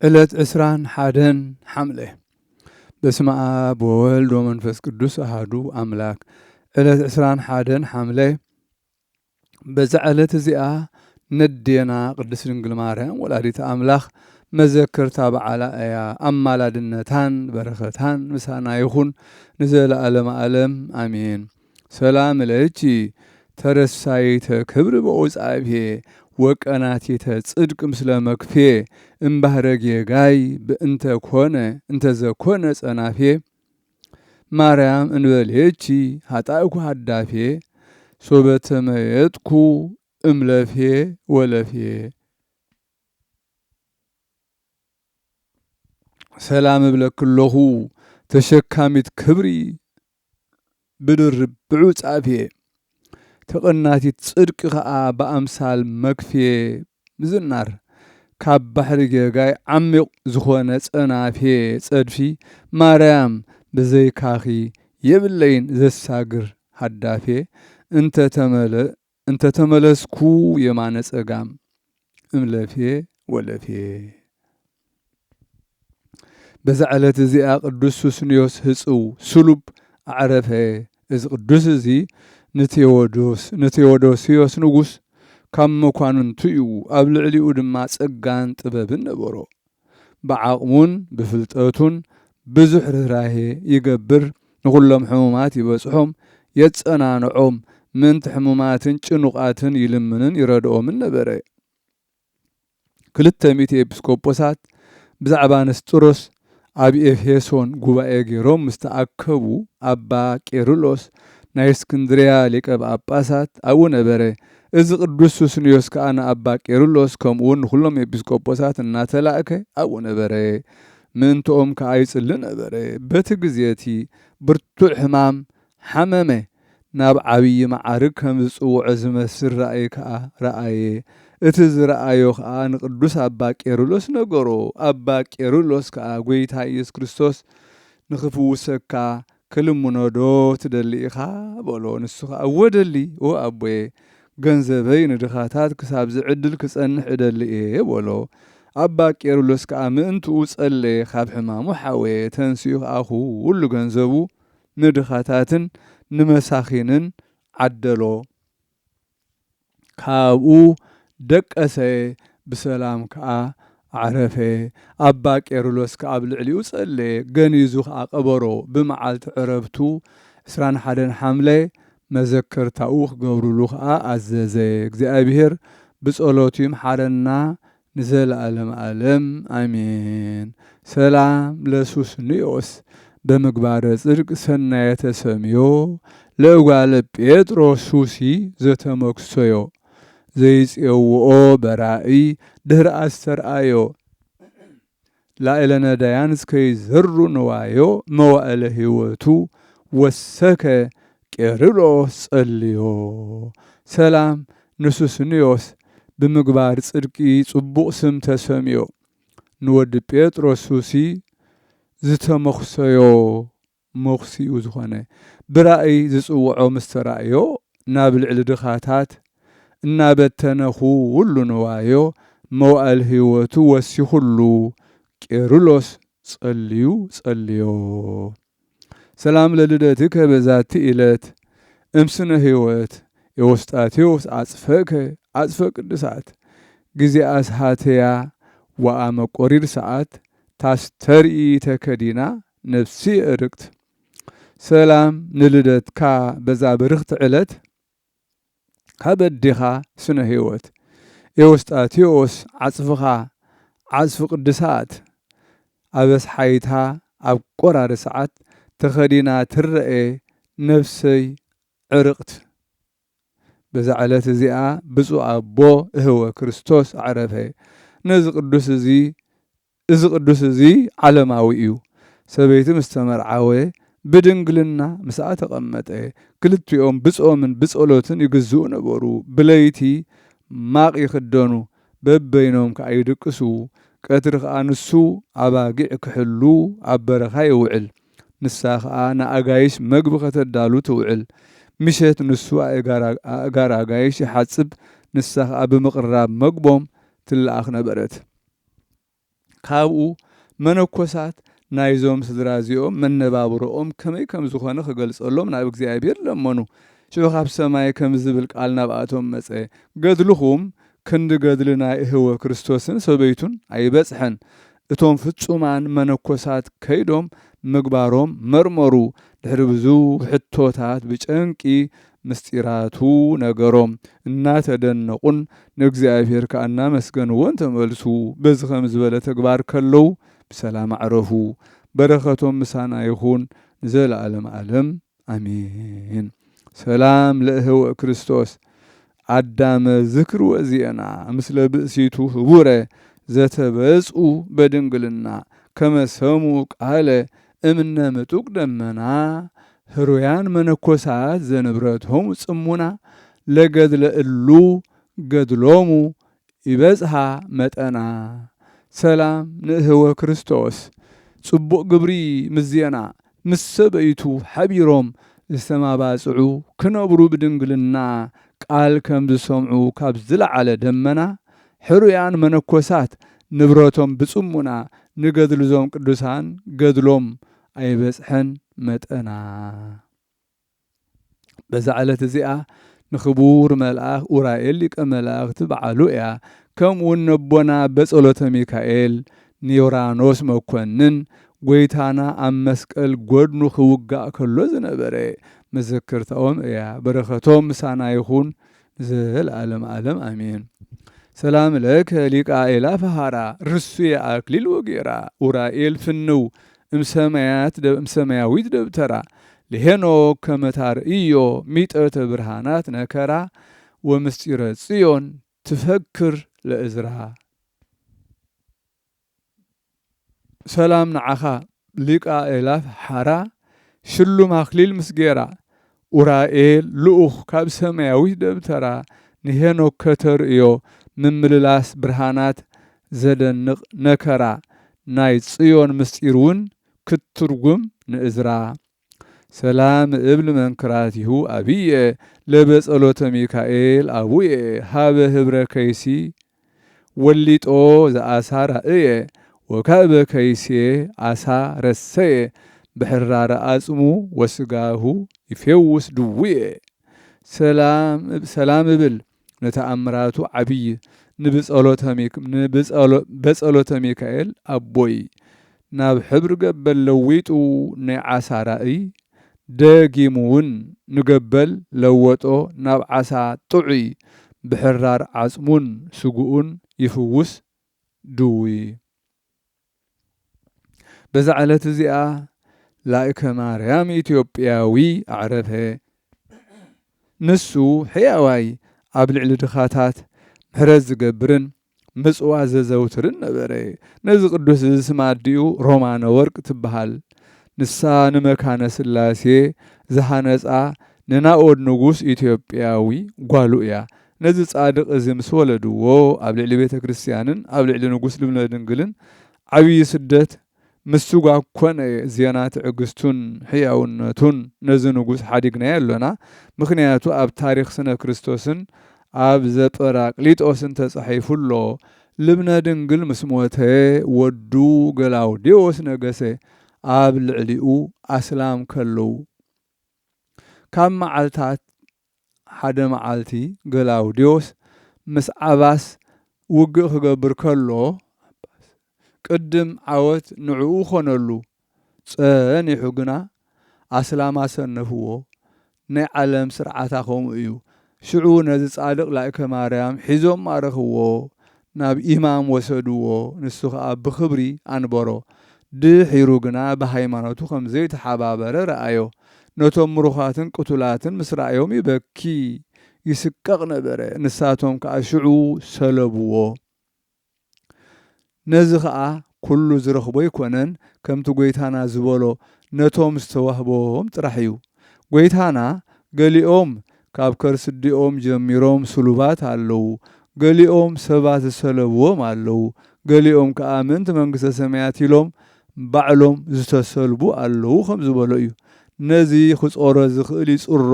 ዕለት ዕስራን ሓደን ሓምለ በስመ አብ ወወልድ ወመንፈስ ቅዱስ አሐዱ አምላክ። ዕለት ዕስራን ሓደን ሓምለ በዛ ዕለት እዚኣ ነዴና ቅድስት ድንግል ማርያም ወላዲተ አምላኽ መዘክርታ በዓላ እያ። አማላድነታን በረኸታን ምሳና ይኹን ንዘለዓለመ ዓለም አሜን። ሰላም ለኪ ተረሳይተ ክብር በወጻብሄ ወቀናቲተ ጽድቅ ምስለ መክፌ እምባህረ ጌጋይ በእንተ ኮነ እንተ ዘኮነ ጸናፌ ማርያም እንበሌቺ ኃጣእኩ ሀዳፌ ሶበተመየጥኩ እምለፌ ወለፌ። ሰላም እብለክለኹ ተሸካሚት ክብሪ ብድርብ ብዑጻፌ ተቐናቲት ጽድቂ ኸዓ በአምሳል መክፌ ምዝናር ካብ ባሕሪ ጌጋይ ዓሚቕ ዝኾነ ጸናፌ ጸድፊ ማርያም ብዘይካኺ የብለይን ዘሳግር ሃዳፌ እንተ ተመለስኩ የማነ ጸጋም እምለፌ ወለፌ። በዛ ዕለት እዚኣ ቅዱስ ሱስንዮስ ህጽው ስሉብ አዕረፈ። እዚ ቅዱስ እዚ ንቴዎዶስዮስ ንጉስ ካብ መኳንንቱ እዩ። ኣብ ልዕሊኡ ድማ ጸጋን ጥበብን ነበሮ። ብዓቕሙን ብፍልጠቱን ብዙሕ ርህራሄ ይገብር። ንኹሎም ሕሙማት ይበጽሖም የጸናንዖም። ምንቲ ሕሙማትን ጭኑቓትን ይልምንን ይረድኦምን ነበረ። 200 ኤጲስቆጶሳት ብዛዕባ ንስጥሮስ ኣብ ኤፌሶን ጉባኤ ገይሮም ምስ ተኣከቡ ኣባ ቄርሎስ ናይ እስክንድርያ ሊቀ ጳጳሳት ኣብኡ ነበረ። እዚ ቅዱስ ሱስንዮስ ከዓ ንኣባ ቄርሎስ ከምኡውን ንኹሎም ኤጲስቆጶሳት እናተላእከ ኣብኡ ነበረ። ምእንትኦም ከዓ ይጽሊ ነበረ። በቲ ግዜቲ ብርቱዕ ሕማም ሓመመ። ናብ ዓብዪ ማዓርግ ከም ዝጽውዖ ዝመስል ራእይ ከዓ ረአየ። እቲ ዝረአዮ ከዓ ንቅዱስ ኣባ ቄርሎስ ነገሮ። ኣባ ቄርሎስ ከዓ ጐይታ ኢየሱስ ክርስቶስ ንኽፍውሰካ ክልምኖዶ ትደሊ ኢኻ በሎ። ንሱ ከዓ ወደሊ ወኣቦየ ገንዘበይ ንድኻታት ክሳብ ዝዕድል ክጸንሕ እደሊ እየ በሎ። ኣባ ቄርሎስ ከዓ ምእንትኡ ጸለየ። ካብ ሕማሙ ሓወየ። ተንስኡ ከዓ ኩሉ ገንዘቡ ንድኻታትን ንመሳኺንን ዓደሎ። ካብኡ ደቀሰ። ብሰላም ከዓ አዕረፈ። ኣባ ቄርሎስ ከዓ ኣብ ልዕሊኡ ጸለየ። ገኒዙ ከዓ ቀበሮ። ብመዓልቲ ዕረፍቱ 21 ሓምለ መዘከርታኡ ክገብሩሉ ከዓ ኣዘዘ። እግዚኣብሔር ብጸሎቱ ይምሓረና ንዘለዓለመ ዓለም አሜን። ሰላም ለሱስንዮስ በምግባረ ጽድቅ ሰናየ ተሰምዮ ለእጓለ ጴጥሮስ ሱሲ ዘተመክሰዮ ዘይፄውኦ በራእይ ድህረ አስተርአዮ ላዕለ ነዳያን እስከይዘሩ ንዋዮ መዋዕለ ሕይወቱ ወሰከ ቄርሎስ ጸልዮ። ሰላም ንሱስንዮስ ብምግባር ጽድቂ ጽቡቕ ስም ተሰምዮ ንወዲ ጴጥሮስ ሱሲ ዝተመኽሰዮ መኽሲኡ ዝኾነ ብራእይ ዝጽውዖ ምስ ተራእዮ ናብ ልዕሊ ድኻታት እናበተነኹ ሁሉ ንዋዮ መዋዕል ሕይወቱ ወሲኹሉ ቄርሎስ ጸልዮ። ሰላም ለልደትከ በዛቲ ዕለት እምስነ ሕይወት የወስጣቴዎስ አጽፈከ አጽፈ ቅዱሳት ጊዜ አስሃተያ ወአመ ቆሪር ሰዓት ታስተርኢ ተከዲና ነፍሲ እርቅት። ሰላም ንልደትካ በዛ በርኽቲ ዕለት ካበዲኻ ስነ ሕይወት የወስጣቴዎስ ዓጽፍኻ ዓጽፊ ቅዱሳት ኣበስሓይታ ኣብ ቆራሪ ሰዓት ተኸዲና ትረአ ነፍሰይ ዕርቕት። በዛ ዕለት እዚኣ ብፁዕ ኣቦ እህወ ክርስቶስ አዕረፈ። ነዚ ቅዱስ እዚ ዓለማዊ እዩ። ሰበይቲ ምስ ተመርዓወ ብድንግልና ምስኣ ተቐመጠ። ክልቲኦም ብጾምን ብጸሎትን ይግዝኡ ነበሩ። ብለይቲ ማቕ ይኽደኑ በበይኖም ከዓ ይድቅሱ። ቀትሪ ከዓ ንሱ ኣባጊዕ ክሕሉ ኣብ በረኻ ይውዕል። ንሳ ከዓ ንኣጋይሽ መግቢ ከተዳሉ ትውዕል። ምሸት ንሱ ኣእጋር ኣጋይሽ ይሓጽብ። ንሳ ከዓ ብምቕራብ መግቦም ትለኣኽ ነበረት። ካብኡ መነኮሳት ናይዞም ስድራ እዚኦም መነባብሮኦም ከመይ ከም ዝኾነ ክገልጸሎም ናብ እግዚኣብሔር ለመኑ። ሽዑ ካብ ሰማይ ከም ዝብል ቃል ናብኣቶም መጸ ገድልኹም ክንዲ ገድሊ ናይ እህወ ክርስቶስን ሰበይቱን ኣይበጽሐን። እቶም ፍጹማን መነኮሳት ከይዶም ምግባሮም መርመሩ። ድሕሪ ብዙሕ ሕቶታት ብጨንቂ ምስጢራቱ ነገሮም እናተደነቁን ንእግዚአብሔር ከዓ እናመስገንዎን ተመልሱ። በዚ ከም ዝበለ ተግባር ከለው ብሰላም አዕረፉ። በረከቶም ምሳና ይኹን ንዘለዓለም ዓለም አሜን። ሰላም ለእህወ ክርስቶስ አዳመ ዝክር ወዚአና ምስለ ብእሲቱ ህቡረ ዘተበጽኡ በድንግልና ከመሰሙ ቃለ እምነ ምጡቅ ደመና ህሩያን መነኮሳት ዘንብረቶም ጽሙና ለገድለ እሉ ገድሎሙ ይበጽሐ መጠና። ሰላም ንእህወ ክርስቶስ ጽቡቕ ግብሪ ምዝየና ምስ ሰበይቱ ሓቢሮም ዝተማባጽዑ ክነብሩ ብድንግልና ቃል ከም ዝሰምዑ ካብ ዝለዓለ ደመና ሕሩያን መነኮሳት ንብረቶም ብጽሙና ንገድል ዞም ቅዱሳን ገድሎም ኣይበጽሐን መጠና። በዛ ዕለት እዚኣ ንኽቡር መልአኽ ኡራኤል ሊቀ መላእኽቲ በዓሉ እያ። ከምኡውን ነቦና በጸሎተ ሚካኤል ኒውራኖስ መኮንን ጐይታና ኣብ መስቀል ጐድኑ ክውጋእ ከሎ ዝነበረ መዘክርታኦም እያ። በረኸቶም ምሳና ይኹን ዘለዓለም ዓለም አሜን። ሰላም ለከ ሊቀ አእላፍ ሀራ ርሱየ አክሊል ወጌራ ኡራኤል ፍንው እምሰማያዊት ደብተራ ለሄኖክ ከመታርእዮ ሚጠተ ብርሃናት ነከራ ወምስጢረ ጽዮን ትፈክር ለእዝራ። ሰላም ንዓኻ ሊቀ አእላፍ ሐራ ሽሉም አክሊል ምስጌራ ኡራኤል ልኡኽ ካብ ሰማያዊት ደብተራ ንሄኖክ ከተርእዮ ምምልላስ ብርሃናት ዘደንቕ ነከራ ናይ ጽዮን ምስጢርውን ክትርጉም ንእዝራ። ሰላም እብል መንክራቲሁ አብየ ለበጸሎተ ሚካኤል አቡየ ሃበ ህብረ ከይሲ ወሊጦ ዘአሳ ራእየ ወካበ ከይሲየ አሳ ረሰየ ብሕራረ አጽሙ ወስጋሁ ይፌውስ ድውየ። ሰላም እብል ነተአምራቱ ዓብይ በጸሎተ ሚካኤል አቦይ ናብ ሕብሪ ገበል ለዊጡ ናይ ዓሳ ራእይ ደጊሙውን ንገበል ለወጦ ናብ ዓሳ ጥዑይ ብሕራር ዓጽሙን ስጉኡን ይፍውስ ድዊ። በዛ ዕለት እዚኣ ላእከ ማርያም ኢትዮጵያዊ አዕረፈ። ንሱ ሕያዋይ ኣብ ልዕሊ ድኻታት ምሕረት ዝገብርን ምጽዋ ዘዘውትርን ነበረ። ነዚ ቅዱስ ስማ ድኡ ሮማነ ወርቅ ትበሃል። ንሳ ንመካነ ስላሴ ዝሃነጻ ንናኦድ ንጉስ ኢትዮጵያዊ ጓሉ እያ። ነዚ ጻድቕ እዚ ምስ ወለድዎ ኣብ ልዕሊ ቤተ ክርስቲያንን ኣብ ልዕሊ ንጉስ ልብነ ድንግልን ዓብይ ስደት ምስጋ ኮነ። ዜና ትዕግስቱን ሕያውነቱን ነዚ ንጉስ ሓዲግናዮ ኣሎና። ምክንያቱ ኣብ ታሪክ ስነ ክርስቶስን ኣብ ዘጰራቅሊጦስን ተጻሒፉሎ ልብነ ድንግል ምስ ሞተ ወዱ ገላውዴዎስ ነገሰ ኣብ ልዕሊኡ ኣስላም ከለው። ካብ መዓልታት ሓደ መዓልቲ ገላውዴዎስ ምስ ዓባስ ውግእ ክገብር ከሎ ቅድም ዓወት ንዕኡ ኾነሉ ጸኒሑ ግና ኣስላም ኣሰነፍዎ። ናይ ዓለም ስርዓታ ከምኡ እዩ። ሽዑ ነዚ ጻድቕ ላእከ ማርያም ሒዞም ማረኽዎ፣ ናብ ኢማም ወሰድዎ። ንሱ ከዓ ብክብሪ አንበሮ። ድሒሩ ግና ብሃይማኖቱ ከም ዘይተሓባበረ ረአዮ። ነቶም ምሩኻትን ቅቱላትን ምስ ረአዮም ይበኪ ይስቀቕ ነበረ። ንሳቶም ከዓ ሽዑ ሰለብዎ። ነዚ ከዓ ኩሉ ዝረኽቦ ይኮነን፣ ከምቲ ጐይታና ዝበሎ ነቶም ዝተዋህቦም ጥራሕ እዩ። ጐይታና ገሊኦም ካብ ከርስዲኦም ጀሚሮም ስሉባት ኣለዉ፣ ገሊኦም ሰባት ዝሰለብዎም ኣለዉ፣ ገሊኦም ከዓ ምንቲ መንግስተ ሰማያት ኢሎም ባዕሎም ዝተሰልቡ ኣለዉ ከም ዝበሎ እዩ። ነዚ ክጾሮ ዝኽእል ይጽሮ፣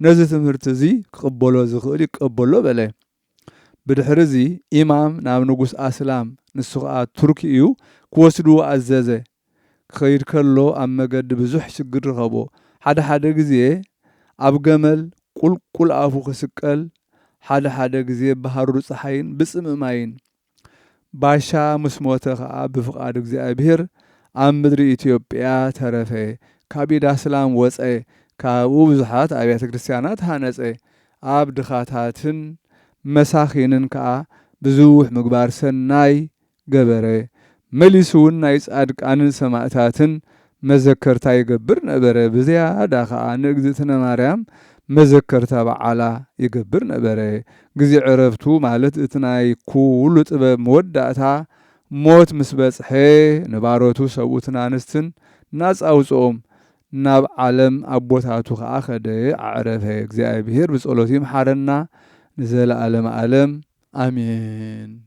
ነዚ ትምህርቲ እዚ ክቕበሎ ዝኽእል ይቀበሎ በለ። ብድሕሪ እዚ ኢማም ናብ ንጉስ ኣስላም ንሱ ከዓ ቱርኪ እዩ ክወስድዎ ኣዘዘ። ክኸይድ ከሎ ኣብ መገዲ ብዙሕ ሽግር ረኸቦ። ሓደ ሓደ ግዜ ኣብ ገመል ቁልቁል ኣፉ ክስቀል፣ ሓደ ሓደ ግዜ ብሃሩር ፀሓይን ብፅምኢ ማይን። ባሻ ምስ ሞተ ከዓ ብፍቓድ እግዚኣብሔር ኣብ ምድሪ ኢትዮጵያ ተረፈ። ካብ ኢድ ኣስላም ወፀ። ካብኡ ብዙሓት ኣብያተ ክርስቲያናት ሃነፀ። ኣብ ድኻታትን መሳኺንን ከዓ ብዙሕ ምግባር ሰናይ ገበረ። መሊሱ እውን ናይ ጻድቃንን ሰማዕታትን መዘከርታ ይገብር ነበረ። ብዝያዳ ከዓ ንእግዝእትነ ማርያም መዘከርታ በዓላ ይገብር ነበረ። ግዜ ዕረፍቱ ማለት እቲ ናይ ኩሉ ጥበብ መወዳእታ ሞት ምስ በጽሐ ንባሮቱ ሰብኡትን ኣንስትን ናፃ ኣውፅኦም ናብ ዓለም ኣቦታቱ ከዓ ኸደ ኣዕረፈ። እግዚኣብሔር ብጸሎቱ ይምሓረና ንዘለዓለመ ዓለም ኣሜን።